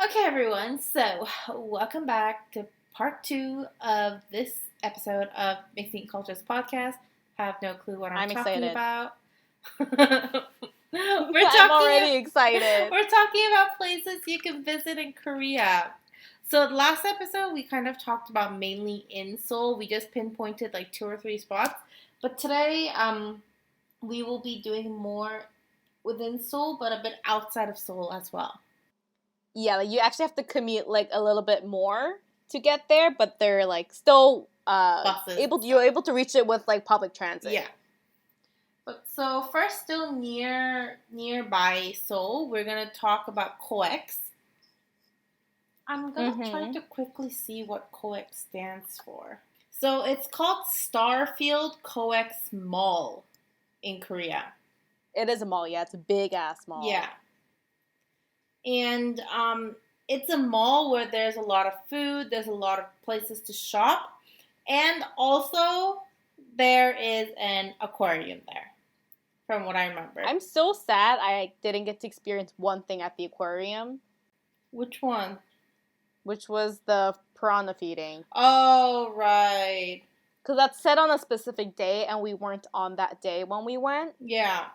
Okay, everyone, so welcome back to part two of this episode of Mixing Cultures podcast. Have no clue what I'm talking excited. about. I'm already excited. We're talking about places you can visit in Korea. So last episode, we kind of talked about mainly in Seoul. We just pinpointed like 2 or 3 spots. But today, we will be doing more within Seoul, but a bit outside of Seoul as well. Yeah, like you actually have to commute like a little bit more to get there, but they're like still Buses. you're able to reach it with like public transit. Yeah. But so first, still nearby Seoul, we're gonna talk about COEX. I'm gonna try to quickly see what COEX stands for. So it's called Starfield COEX Mall in Korea. It is a mall, yeah. It's a big ass mall. Yeah. And it's a mall where there's a lot of food, there's a lot of places to shop, and also there is an aquarium there, from what I remember. I'm so sad I didn't get to experience one thing at the aquarium. Which one? Which was the piranha feeding. Oh, right. Because that's set on a specific day, and we weren't on that day when we went. Yeah.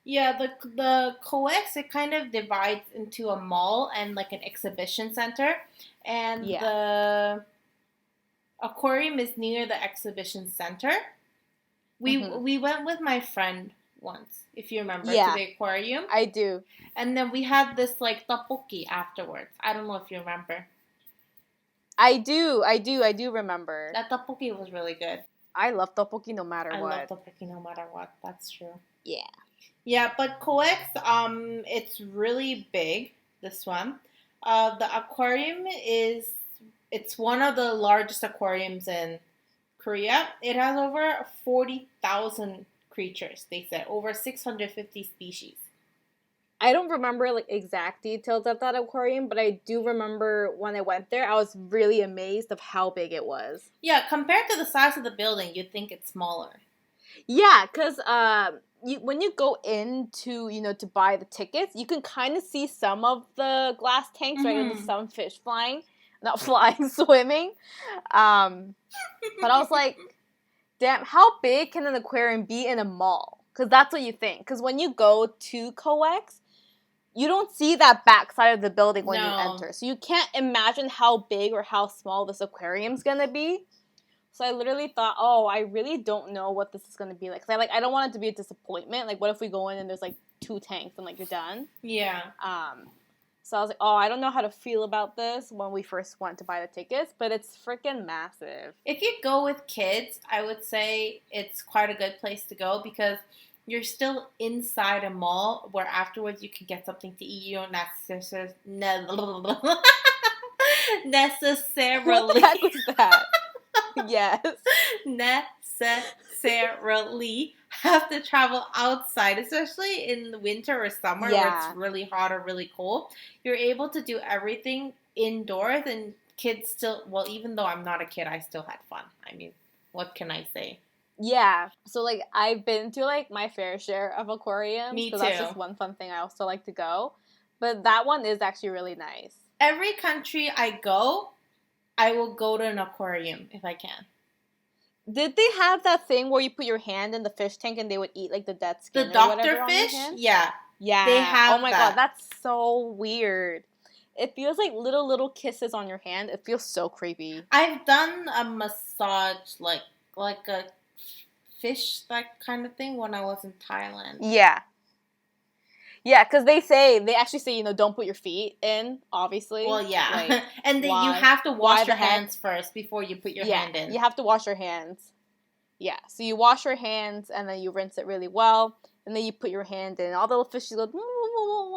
Yeah, the COEX, it kind of divides into a mall and like an exhibition center. And the aquarium is near the exhibition center. We went with my friend once, if you remember, to the aquarium. I do. And then we had this like tteokbokki afterwards. I don't know if you remember. I do remember. That tteokbokki was really good. I love tteokbokki no matter what. I love tteokbokki no matter what. That's true. Yeah. Yeah, but COEX, it's really big, this one. The aquarium it's one of the largest aquariums in Korea. It has over 40,000 creatures, they said, over 650 species. I don't remember like exact details of that aquarium, but I do remember when I went there, I was really amazed of how big it was. Yeah, compared to the size of the building, you'd think it's smaller. Yeah, because when you go into, to buy the tickets, you can kind of see some of the glass tanks, right? And some fish swimming. But I was like, damn, how big can an aquarium be in a mall? Because that's what you think. Because when you go to COEX, you don't see that back side of the building when you enter. So you can't imagine how big or how small this aquarium's going to be. So I literally thought, I really don't know what this is going to be like. Cause I don't want it to be a disappointment. Like, what if we go in and there's, like, 2 tanks and, like, you're done? Yeah. So I was like, I don't know how to feel about this when we first went to buy the tickets. But it's freaking massive. If you go with kids, I would say it's quite a good place to go because you're still inside a mall where afterwards you can get something to eat. You don't necessarily... What the heck was that? Yes. Necessarily have to travel outside, especially in the winter or summer where it's really hot or really cold. You're able to do everything indoors, and kids still, well, even though I'm not a kid, I still had fun. I mean, what can I say? Yeah. So, like, I've been to, like, my fair share of aquariums. Me too. So that's just one fun thing I also like to go. But that one is actually really nice. Every country I go, I will go to an aquarium if I can. Did they have that thing where you put your hand in the fish tank and they would eat like the dead skin? The doctor fish? Yeah. Yeah. They have Oh my god, that's so weird. It feels like little kisses on your hand. It feels so creepy. I've done a massage like a fish, that kind of thing, when I was in Thailand. Yeah. Yeah, because they actually say, don't put your feet in, obviously. Well, yeah. Like, and then you have to wash your hands first before you put your hand in. You have to wash your hands. Yeah, so you wash your hands, and then you rinse it really well, and then you put your hand in. All the little fishes go,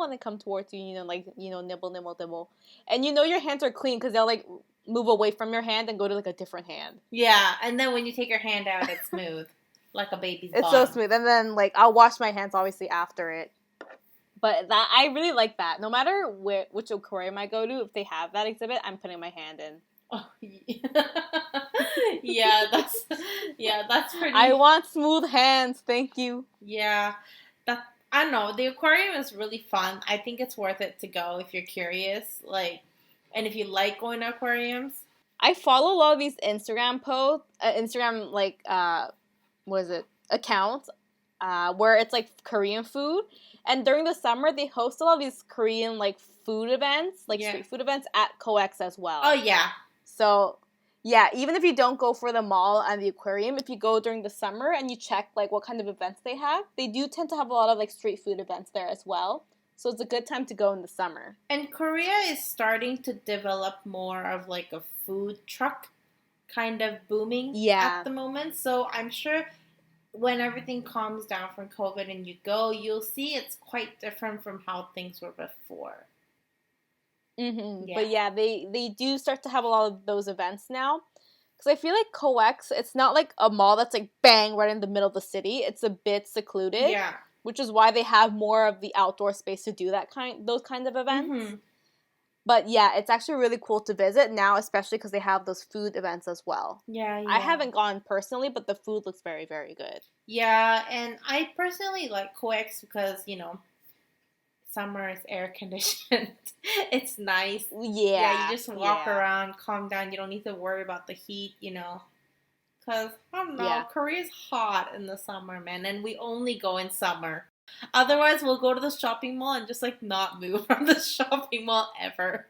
and they come towards you, nibble, nibble, nibble. And your hands are clean, because they'll, like, move away from your hand and go to, like, a different hand. Yeah, and then when you take your hand out, it's smooth. Like a baby's bum. It's so smooth. And then, like, I'll wash my hands, obviously, after it. But I really like that. No matter which aquarium I go to, if they have that exhibit, I'm putting my hand in. Oh, yeah. That's pretty. I want smooth hands. Thank you. Yeah, I don't know. The aquarium is really fun. I think it's worth it to go if you're curious. Like, And if you like going to aquariums. I follow a lot of these Instagram posts, what is it, accounts, where it's like Korean food. And during the summer, they host a lot of these Korean like food events, like street food events at COEX as well. Oh, yeah. So, yeah, even if you don't go for the mall and the aquarium, if you go during the summer and you check like what kind of events they have, they do tend to have a lot of like street food events there as well. So it's a good time to go in the summer. And Korea is starting to develop more of like a food truck kind of booming at the moment. So I'm sure when everything calms down from COVID and you go, you'll see it's quite different from how things were before. Mm-hmm. Yeah. But yeah, they do start to have a lot of those events now. Because I feel like COEX, it's not like a mall that's like bang right in the middle of the city. It's a bit secluded. Yeah. Which is why they have more of the outdoor space to do those kinds of events. Mm-hmm. But yeah, it's actually really cool to visit now, especially because they have those food events as well. Yeah. I haven't gone personally, but the food looks very, very good. Yeah, and I personally like COEX because, summer is air conditioned. It's nice. Yeah, you just walk around, calm down. You don't need to worry about the heat, Because, I don't know, Korea's hot in the summer, man, and we only go in summer. Otherwise, we'll go to the shopping mall and just, like, not move from the shopping mall ever.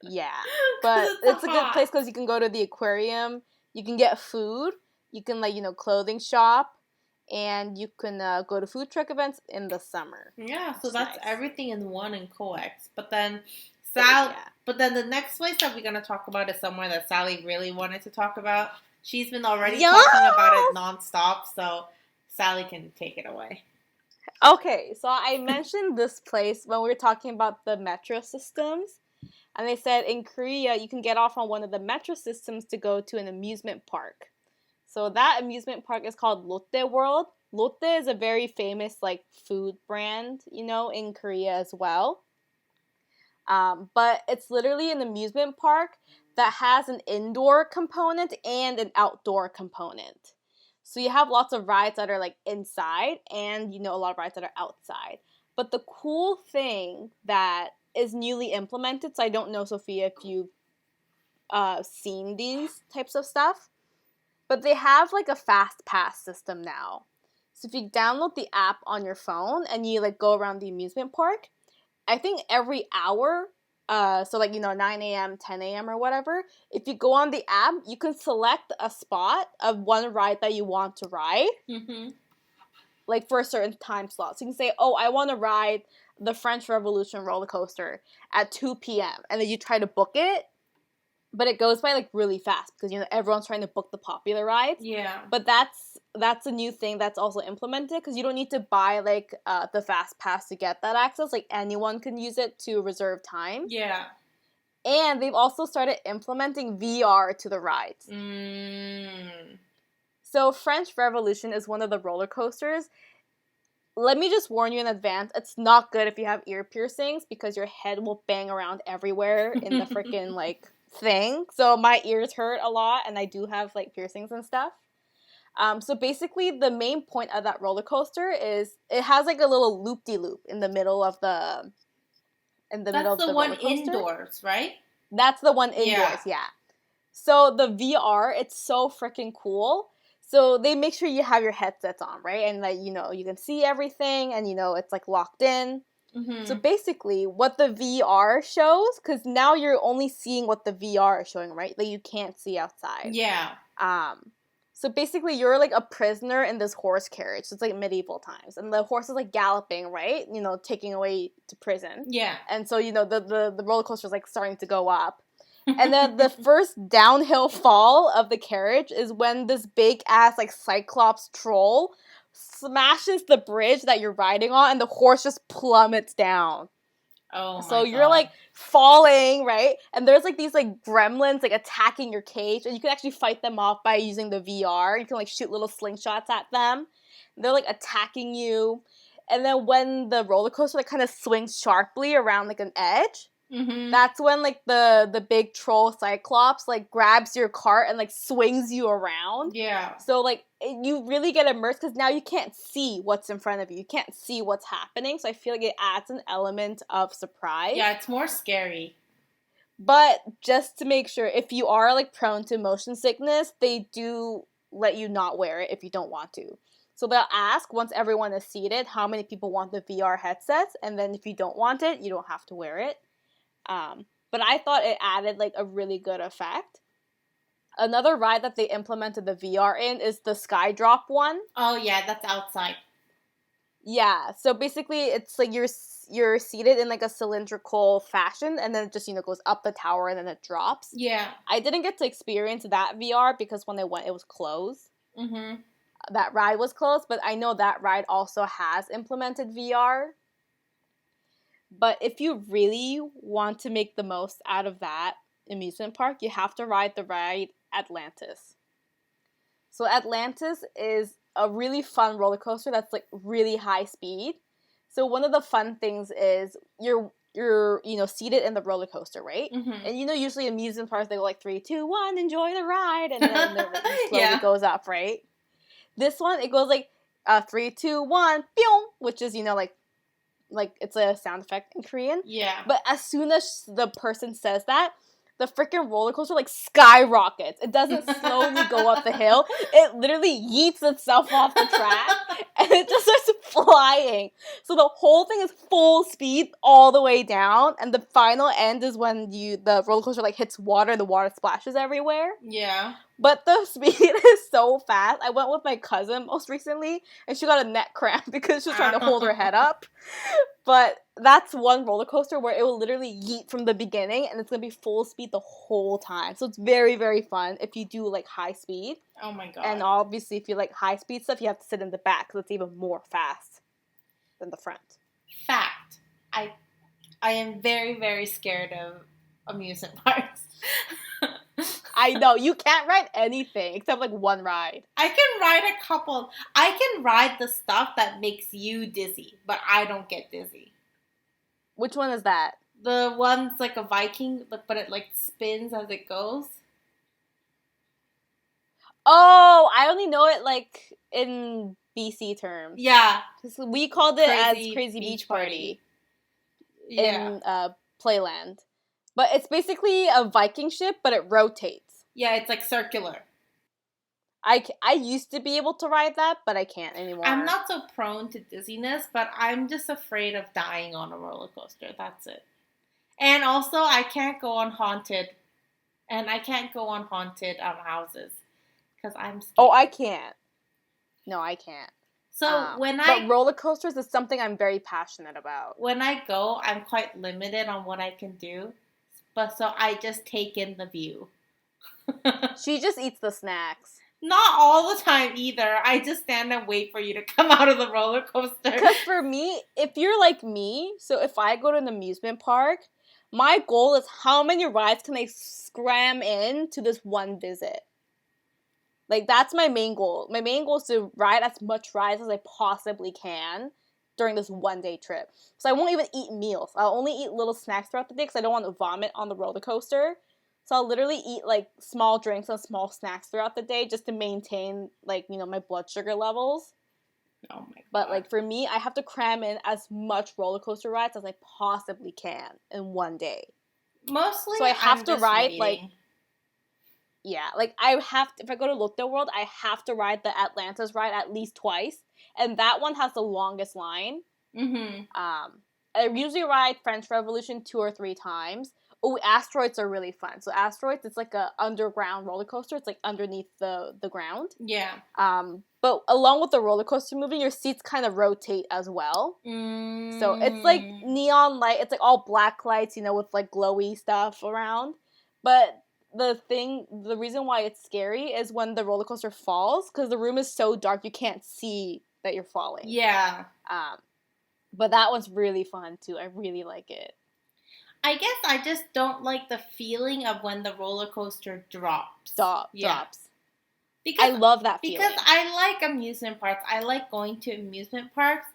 Yeah, but it's a good place because you can go to the aquarium, you can get food, you can, like, clothing shop, and you can go to food truck events in the summer. Yeah, so that's nice. Everything in one in COEX. But then the next place that we're going to talk about is somewhere that Sally really wanted to talk about. She's been already talking about it nonstop, so Sally can take it away. Okay, so I mentioned this place when we were talking about the metro systems. And they said in Korea, you can get off on one of the metro systems to go to an amusement park. So that amusement park is called Lotte World. Lotte is a very famous like food brand, in Korea as well. But it's literally an amusement park that has an indoor component and an outdoor component. So you have lots of rides that are like inside and, a lot of rides that are outside. But the cool thing that is newly implemented, so I don't know, Sophia, if you've seen these types of stuff, but they have like a fast pass system now. So if you download the app on your phone and you like go around the amusement park, I think every hour, 9 a.m., 10 a.m. or whatever, if you go on the app, you can select a spot of one ride that you want to ride, like for a certain time slot. So you can say, oh, I want to ride the French Revolution roller coaster at 2 p.m. And then you try to book it, but it goes by like really fast because everyone's trying to book the popular rides. Yeah. But that's a new thing that's also implemented because you don't need to buy like the fast pass to get that access. Like anyone can use it to reserve time. Yeah. And they've also started implementing VR to the rides. So French Revolution is one of the roller coasters. Let me just warn you in advance, it's not good if you have ear piercings because your head will bang around everywhere in the freaking like thing. So my ears hurt a lot and I do have like piercings and stuff. So basically the main point of that roller coaster is it has like a little loop-de-loop in the middle of the roller coaster. That's the one indoors, right? That's the one indoors, yeah. So the VR, it's so freaking cool. So they make sure you have your headsets on, right? And like, you can see everything and it's like locked in. Mm-hmm. So basically what the VR shows, because now you're only seeing what the VR is showing, right? Like you can't see outside. Yeah. So basically you're like a prisoner in this horse carriage. So it's like medieval times. And the horse is like galloping, right? Taking away to prison. Yeah. And so, the roller coaster is like starting to go up. And then the first downhill fall of the carriage is when this big ass like cyclops troll smashes the bridge that you're riding on and the horse just plummets down. Oh my So you're like falling, right? And there's like these like gremlins like attacking your cage and you can actually fight them off by using the VR. You can like shoot little slingshots at them. They're like attacking you. And then when the roller coaster like kind of swings sharply around like an edge, that's when like the big troll cyclops like grabs your cart and like swings you around. Yeah. So like you really get immersed because now you can't see what's in front of you. You can't see what's happening. So I feel like it adds an element of surprise. Yeah, it's more scary. But just to make sure, if you are like prone to motion sickness, they do let you not wear it if you don't want to. So they'll ask once everyone is seated how many people want the VR headsets, and then if you don't want it, you don't have to wear it. But I thought it added like a really good effect. Another ride that they implemented the VR in is the Skydrop one. Oh yeah, that's outside. Yeah, so basically it's like you're seated in like a cylindrical fashion, and then it just goes up the tower and then it drops. Yeah. I didn't get to experience that VR because when I went, it was closed. Mhm. That ride was closed, but I know that ride also has implemented VR. But if you really want to make the most out of that amusement park, you have to ride the ride Atlantis. So Atlantis is a really fun roller coaster that's like really high speed. So one of the fun things is you're seated in the roller coaster, right? Mm-hmm. And usually amusement parks they go like 3, 2, 1, enjoy the ride, and then it slowly goes up, right? This one it goes like 3, 2, 1, pew, which is like it's a sound effect in Korean. Yeah. But as soon as the person says that, the freaking roller coaster like skyrockets. It doesn't slowly go up the hill. It literally yeets itself off the track and it just starts flying. So the whole thing is full speed all the way down, and the final end is when the roller coaster like hits water and the water splashes everywhere. Yeah. But the speed is so fast. I went with my cousin most recently, and she got a neck cramp because she was trying to hold her head up. But that's one roller coaster where it will literally yeet from the beginning, and it's going to be full speed the whole time. So it's very, very fun if you do, like, high speed. Oh, my God. And obviously, if you like high speed stuff, you have to sit in the back, because it's even more fast than the front. Fact. I am very, very scared of amusement parks. I know, you can't ride anything except like one ride. I can ride a couple. I can ride the stuff that makes you dizzy, but I don't get dizzy. Which one is that? The one's like a Viking, but it like spins as it goes. Oh, I only know it like in BC terms. Yeah. We called it as Crazy Beach Party. In Playland. But it's basically a Viking ship, but it rotates. Yeah, it's like circular. I used to be able to ride that, but I can't anymore. I'm not so prone to dizziness, but I'm just afraid of dying on a roller coaster. That's it. And also, I can't go on haunted. And I can't go on haunted houses. Because I'm scared. Oh, I can't. No, I can't. So But roller coasters is something I'm very passionate about. When I go, I'm quite limited on what I can do. But so I just take in the view. She just eats the snacks. Not all the time either. I just stand and wait for you to come out of the roller coaster. Because for me, if you're like me, so if I go to an amusement park, my goal is how many rides can I scram in to this one visit? Like, that's my main goal. My main goal is to ride as much rides as I possibly can during this one-day trip. So I won't even eat meals. I'll only eat little snacks throughout the day because I don't want to vomit on the roller coaster. So I'll literally eat, like, small drinks and small snacks throughout the day just to maintain, like, my blood sugar levels. Oh, my God. But, like, for me, I have to cram in as much roller coaster rides as I possibly can in one day. Mostly, so I have I'm to just ride, waiting. like... Yeah, like, if I go to Lotte World, I have to ride the Atlantis ride at least twice. And that one has the longest line. Mm-hmm. I usually ride French Revolution 2 or 3 times. Oh, Asteroids are really fun. So Asteroids, it's like a underground roller coaster. It's like underneath the ground. Yeah. But along with the roller coaster moving, your seats kind of rotate as well. Mm. So it's like neon light. It's like all black lights, with like glowy stuff around. But the reason why it's scary is when the roller coaster falls, because the room is so dark you can't see that you're falling. Yeah. But that one's really fun too. I really like it. I guess I just don't like the feeling of when the roller coaster drops. Drops. Because I love that feeling. Because I like amusement parks. I like going to amusement parks.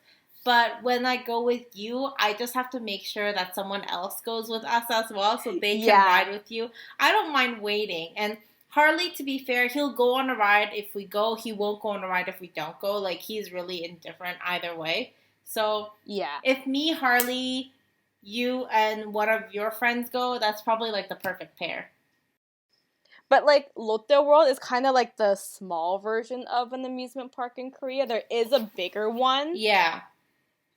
But when I go with you, I just have to make sure that someone else goes with us as well so they can ride with you. I don't mind waiting. And Harley, to be fair, he'll go on a ride if we go. He won't go on a ride if we don't go. Like, he's really indifferent either way. So, yeah. If me, Harley, you and one of your friends go, that's probably like the perfect pair. But like Lotte World is kind of like the small version of an amusement park in Korea. There is a bigger one. Yeah.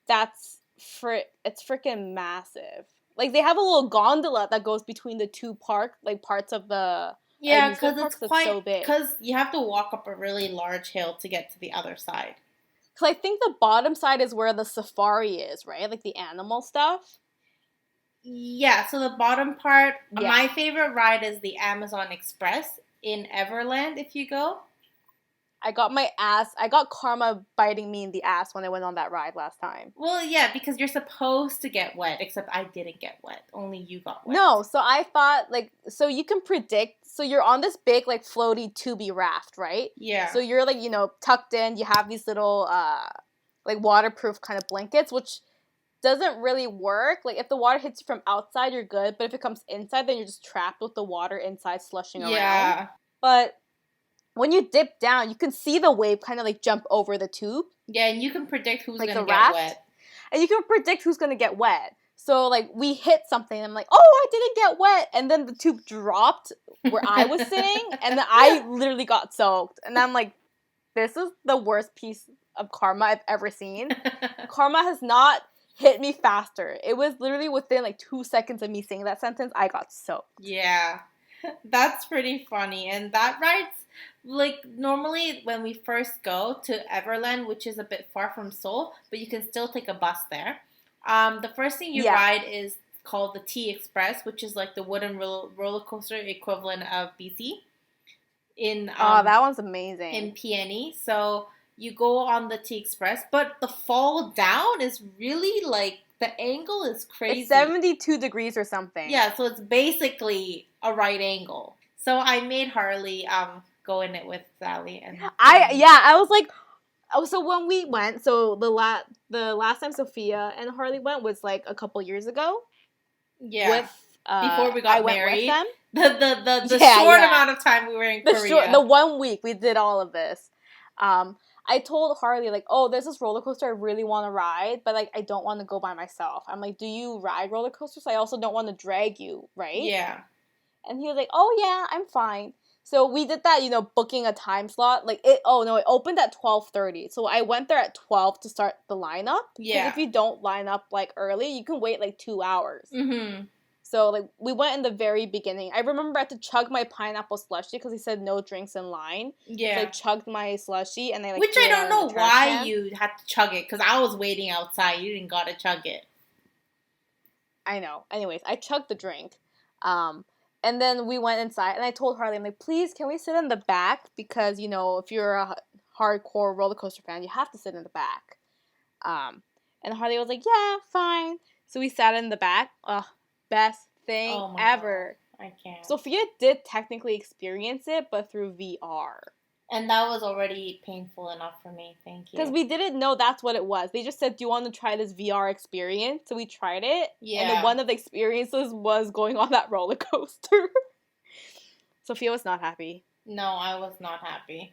It's freaking massive. Like they have a little gondola that goes between the two parts of the Yeah, amusement park. That's so big. Because you have to walk up a really large hill to get to the other side. Because I think the bottom side is where the safari is, right? Like the animal stuff. Yeah, so the bottom part, my favorite ride is the Amazon Express in Everland if you go. I got karma biting me in the ass when I went on that ride last time. Well, yeah, because you're supposed to get wet, except I didn't get wet. Only you got wet. No, so I thought, like, so you can predict, so you're on this big, like, floaty tubey raft, right? Yeah. So you're, like, tucked in, you have these little, like, waterproof kind of blankets, which doesn't really work. Like, if the water hits you from outside, you're good, but if it comes inside, then you're just trapped with the water inside slushing around. But when you dip down, you can see the wave kind of, like, jump over the tube. Yeah, and you can predict who's going to get wet. And you can predict who's going to get wet. So, like, we hit something, and I'm like, oh, I didn't get wet. And then the tube dropped where I was sitting, and then I literally got soaked. And I'm like, this is the worst piece of karma I've ever seen. Karma has not hit me faster. It was literally within, like, 2 seconds of me saying that sentence, I got soaked. Yeah, that's pretty funny. And that ride's, like, normally when we first go to Everland, which is a bit far from Seoul, but you can still take a bus there. The first thing you ride is called the T Express, which is like the wooden roller coaster equivalent of BC. That one's amazing. In PNE. So you go on the T Express, but the fall down is really like, the angle is crazy. It's 72 degrees or something. Yeah, so it's basically a right angle. So I made Harley go in it with Sally, and I was like, oh, so when we went, so the last time Sophia and Harley went was like a couple years ago. Yeah. Before we got married. The short amount of time we were in Korea. The 1 week we did all of this. I told Harley, like, oh, there's this roller coaster I really want to ride, but, like, I don't want to go by myself. I'm like, do you ride roller coasters? I also don't want to drag you, right? Yeah. And he was like, oh, yeah, I'm fine. So we did that, booking a time slot. Like, it opened at 12:30. So I went there at 12 to start the lineup. Yeah. Because if you don't line up, like, early, you can wait, like, 2 hours. Mm-hmm. So, like, we went in the very beginning. I remember I had to chug my pineapple slushie because he said no drinks in line. Yeah. So I chugged my slushie and I, like, which I don't know why you had to chug it, because I was waiting outside. You didn't gotta chug it. I know. Anyways, I chugged the drink. And then we went inside and I told Harley, I'm like, please, can we sit in the back? Because, if you're a hardcore roller coaster fan, you have to sit in the back. And Harley was like, yeah, fine. So we sat in the back. Best thing ever. God. I can't. Sophia did technically experience it, but through VR. And that was already painful enough for me. Thank you. Because we didn't know that's what it was. They just said, do you want to try this VR experience? So we tried it. Yeah. And then one of the experiences was going on that roller coaster. Sophia was not happy. No, I was not happy.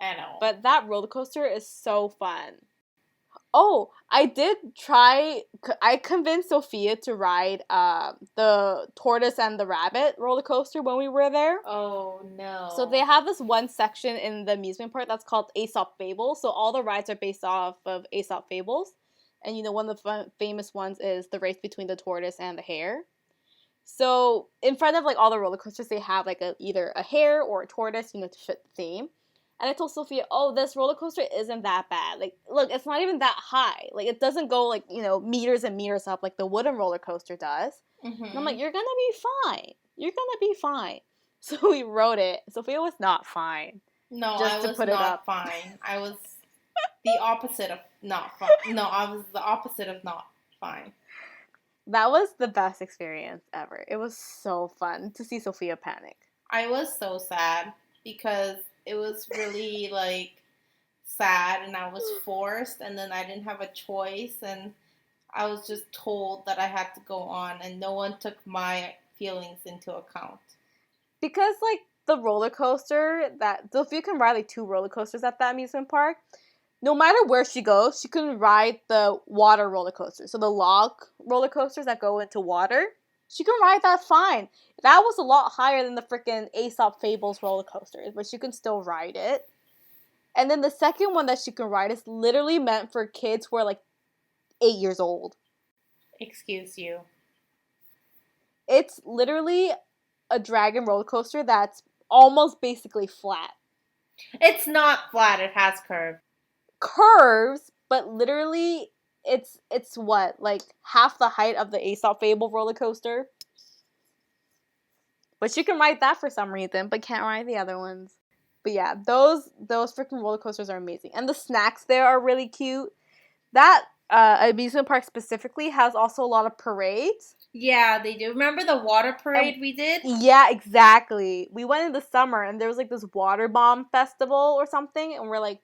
At all. But that roller coaster is so fun. Oh, I convinced Sophia to ride the tortoise and the rabbit roller coaster when we were there. Oh, no. So they have this one section in the amusement park that's called Aesop Fables. So all the rides are based off of Aesop Fables. And, one of the famous ones is the race between the tortoise and the hare. So in front of, like, all the roller coasters, they have, like, either a hare or a tortoise, to fit the theme. And I told Sophia, oh, this roller coaster isn't that bad. Like, look, it's not even that high. Like, it doesn't go, like, meters and meters up like the wooden roller coaster does. Mm-hmm. And I'm like, you're going to be fine. You're going to be fine. So we rode it. Sophia was not fine. No, I was not fine. I was the opposite of not fine. No, I was the opposite of not fine. That was the best experience ever. It was so fun to see Sophia panic. I was so sad because it was really, like, sad, and I was forced, and then I didn't have a choice, and I was just told that I had to go on, and no one took my feelings into account. Because, like, the roller coaster, so if you can ride, like, 2 roller coasters at that amusement park, no matter where she goes, she can ride the water roller coaster. So the log roller coasters that go into water, she can ride that fine. That was a lot higher than the freaking Aesop Fables roller coasters, but she can still ride it. And then the second one that she can ride is literally meant for kids who are like 8 years old. Excuse you. It's literally a dragon roller coaster that's almost basically flat. It's not flat, it has curves, but literally it's what, like half the height of the Aesop Fable roller coaster. But you can ride that for some reason, but can't ride the other ones. But yeah, those freaking roller coasters are amazing. And the snacks there are really cute. That amusement park specifically has also a lot of parades. Yeah, they do. Remember the water parade we did? Yeah, exactly. We went in the summer and there was like this water bomb festival or something, and we're like,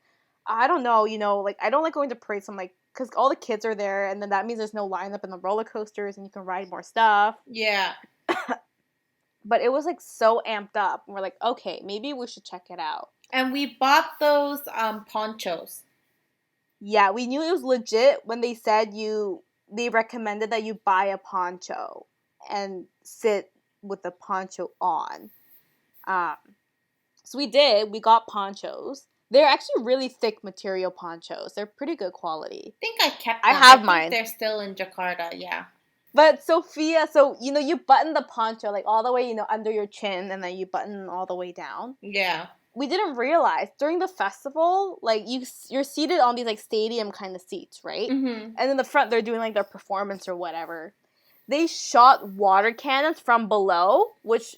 I don't know, like I don't like going to parades. So I'm like, because all the kids are there, and then that means there's no lineup in the roller coasters, and you can ride more stuff. Yeah. But it was like so amped up, and we're like, okay, maybe we should check it out. And we bought those ponchos. Yeah, we knew it was legit when they said they recommended that you buy a poncho and sit with the poncho on. So we did. We got ponchos. They're actually really thick material ponchos. They're pretty good quality. I think I kept them. I have mine. They're still in Jakarta, yeah. But Sophia, so, you button the poncho, like, all the way, under your chin, and then you button all the way down. Yeah. We didn't realize, during the festival, like, you're seated on these, like, stadium kind of seats, right? Mm-hmm. And in the front, they're doing, like, their performance or whatever. They shot water cannons from below, which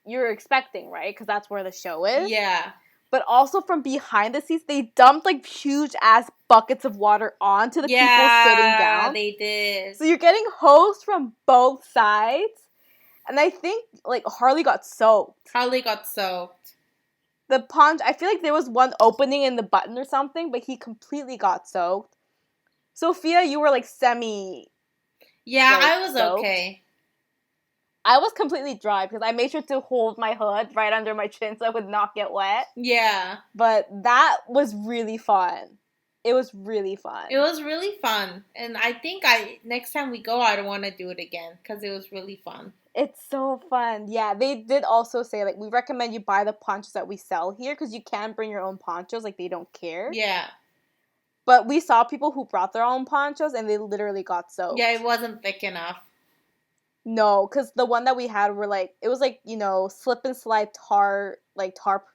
you're expecting, right? Because that's where the show is. Yeah. But also from behind the seats, they dumped, like, huge-ass buckets of water onto the people sitting down. Yeah, they did. So you're getting hosed from both sides. And I think, like, Harley got soaked. The poncho, I feel like there was one opening in the button or something, but he completely got soaked. Sophia, you were, like, Yeah, I was soaked. okay. I was completely dry because I made sure to hold my hood right under my chin so I would not get wet. Yeah. But that was really fun. It was really fun. And I think next time we go, I don't want to do it again because it was really fun. It's so fun. Yeah, they did also say, like, we recommend you buy the ponchos that we sell here because you can bring your own ponchos. Like, they don't care. Yeah. But we saw people who brought their own ponchos and they literally got soaked. Yeah, it wasn't thick enough. No, because the one that we had were, like, it was, like, slip and slide tarp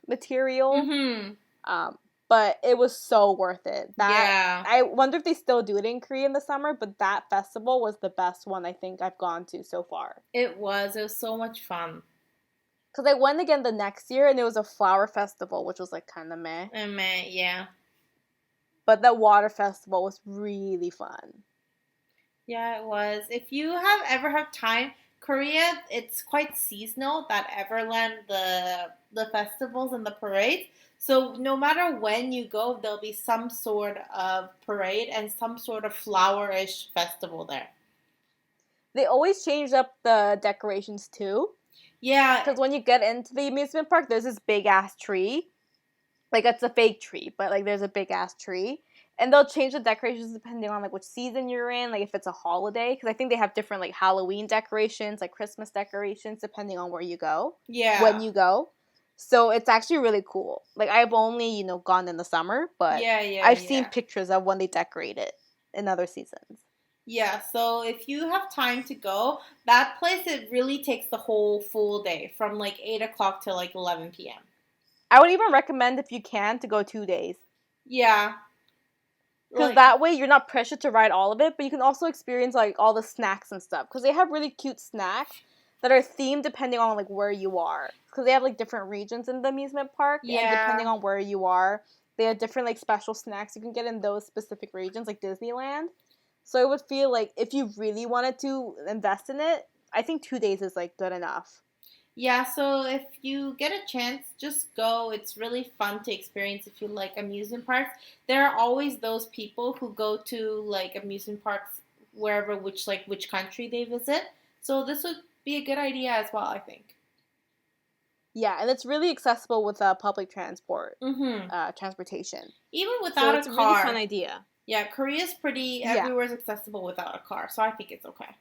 material. Mm-hmm. But it was so worth it. Yeah. I wonder if they still do it in Korea in the summer, but that festival was the best one I think I've gone to so far. It was so much fun. Because I went again the next year, and it was a flower festival, which was, like, kind of meh. Meh, yeah. But that water festival was really fun. Yeah, it was. If you ever have time, Korea, it's quite seasonal, that Everland, the festivals and the parades. So no matter when you go, there'll be some sort of parade and some sort of flowerish festival there. They always change up the decorations too. Yeah. Because when you get into the amusement park, there's this big-ass tree. Like, it's a fake tree, but, like, there's a big-ass tree. And they'll change the decorations depending on, like, which season you're in, like, if it's a holiday. Because I think they have different, like, Halloween decorations, like, Christmas decorations, depending on where you go. Yeah. When you go. So it's actually really cool. Like, I've only, gone in the summer, but I've seen pictures of when they decorate it in other seasons. Yeah, so if you have time to go, that place, it really takes the whole full day, from, like, 8 o'clock to, like, 11 p.m. I would even recommend, if you can, to go 2 days. Yeah. Because that way, you're not pressured to ride all of it, but you can also experience, like, all the snacks and stuff. Because they have really cute snacks that are themed depending on, like, where you are. Because they have, like, different regions in the amusement park. Yeah. And depending on where you are, they have different, like, special snacks you can get in those specific regions, like Disneyland. So I would feel like if you really wanted to invest in it, I think 2 days is, like, good enough. Yeah, so if you get a chance, just go. It's really fun to experience if you like amusement parks. There are always those people who go to, like, amusement parks wherever, which country they visit. So this would be a good idea as well, I think. Yeah, and it's really accessible with public transportation. Even without it's a a car. really fun idea. Yeah, Korea's pretty, everywhere's accessible without a car, so I think it's okay.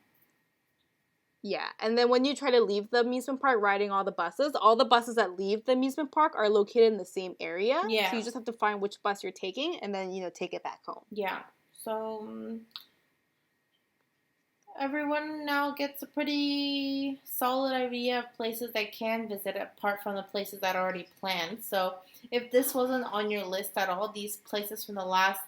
Yeah, and then when you try to leave the amusement park riding all the buses that leave the amusement park are located in the same area. Yeah. So you just have to find which bus you're taking and then, take it back home. Yeah. So everyone now gets a pretty solid idea of places they can visit apart from the places that are already planned. So if this wasn't on your list at all, these places from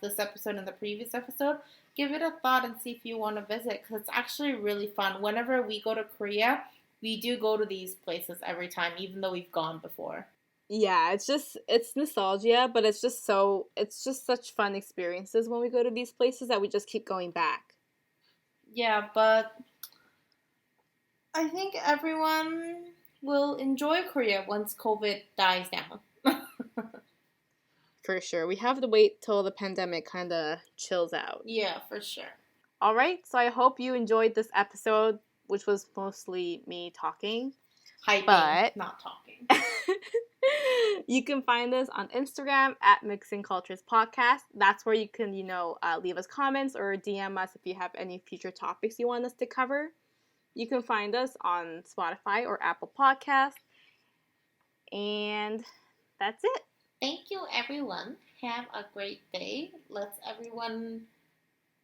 this episode and the previous episode, give it a thought and see if you want to visit because it's actually really fun. Whenever we go to Korea, we do go to these places every time, even though we've gone before. Yeah, it's nostalgia, but it's just such fun experiences when we go to these places that we just keep going back. Yeah, but I think everyone will enjoy Korea once COVID dies down. For sure. We have to wait till the pandemic kind of chills out. Yeah, for sure. All right, so I hope you enjoyed this episode, which was mostly me talking. Hyping, but not talking. You can find us on Instagram at Mixing Cultures Podcast. That's where you can, leave us comments or DM us if you have any future topics you want us to cover. You can find us on Spotify or Apple Podcasts. And that's it. Thank you, everyone. Have a great day. Let's everyone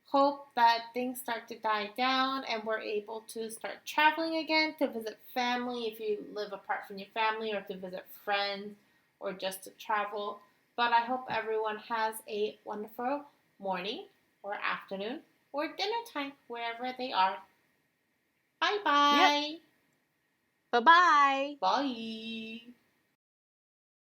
hope that things start to die down and we're able to start traveling again to visit family if you live apart from your family or to visit friends or just to travel. But I hope everyone has a wonderful morning or afternoon or dinner time wherever they are. Bye-bye. Yep. Bye-bye. Bye.